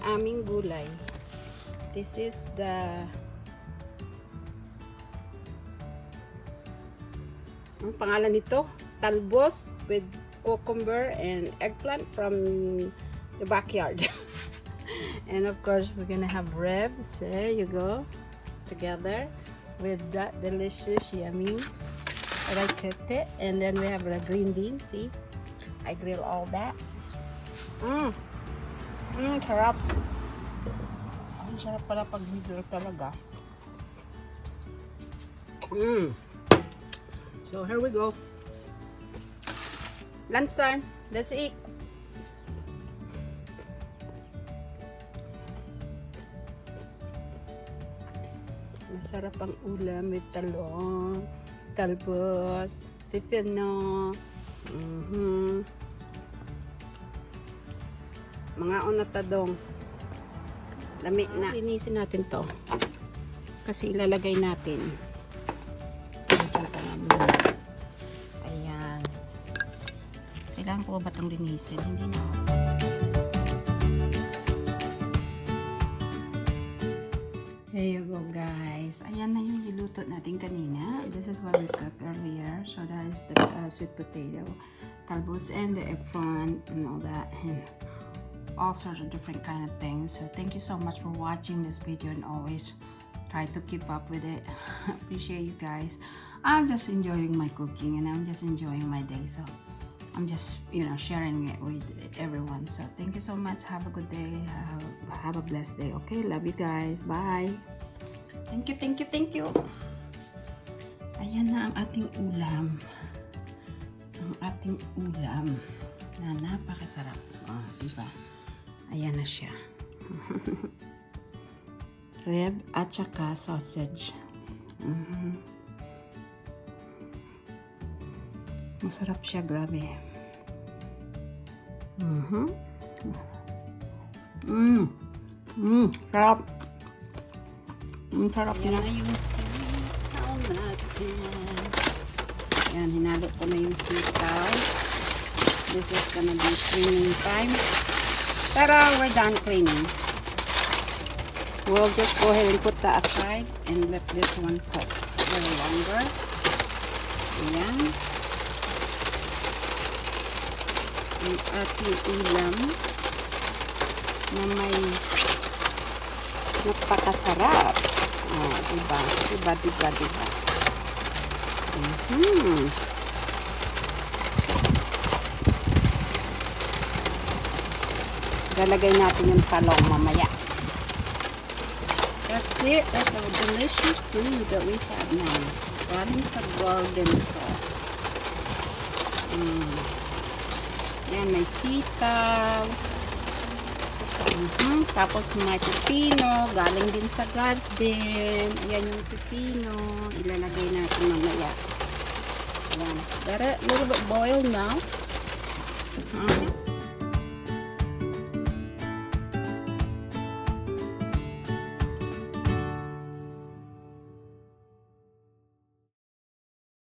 aming gulay. This is the ang pangalan nito, talbos with cucumber and eggplant from the backyard. And of course we're gonna have ribs. There you go, together with that delicious yummy that I cooked it. And then we have the green beans. See, I grill all that. Sarap. Ang sarap pala pag grill talaga. So here we go. Lunchtime. Let's eat. Masarap ang ulam with talong, talbos, pipino, mga unatadong. Lami na. Linisin natin to. Kasi ilalagay natin. Ayan. Kailangan ko ba itong linisin? Hindi na. There you go, guys. Ayan na yung niluto natin kanina. This is what we cooked earlier. So that is the sweet potato, talbos, and the eggplant and all that, and all sorts of different kind of things. So thank you so much for watching this video, and always try to keep up with it. Appreciate you guys. I'm just enjoying my cooking, and I'm just enjoying my day. So I'm just, you know, sharing it with everyone. So thank you so much. Have a good day. Have a blessed day. Okay, love you guys. Bye. Thank you, thank you, thank you. Ayan na ang ating ulam. Ang ating ulam na napakasarap. Oh, diba? Ayan na siya. Rib at saka sausage. Masarap siya, grabe. Sarap. Sarap na yung sitaw natin. Yan, hinalo ko na yung sitaw. This is gonna be cleaning time. Pero we're done cleaning. We'll just go ahead and put that aside and let this one cook a little longer. Ayan. Ang ating ulam na may napakasarap. Oh, diba? Diba? Lalagay natin yung talong mamaya. That's it. That's our delicious food that we have now. Galing sa garden ko. Yan, may sitaw. Tapos may pipino. Galing din sa garden. Ayan yung pipino. Ilalagay natin mamaya. Ayan. Let it a little bit boil now.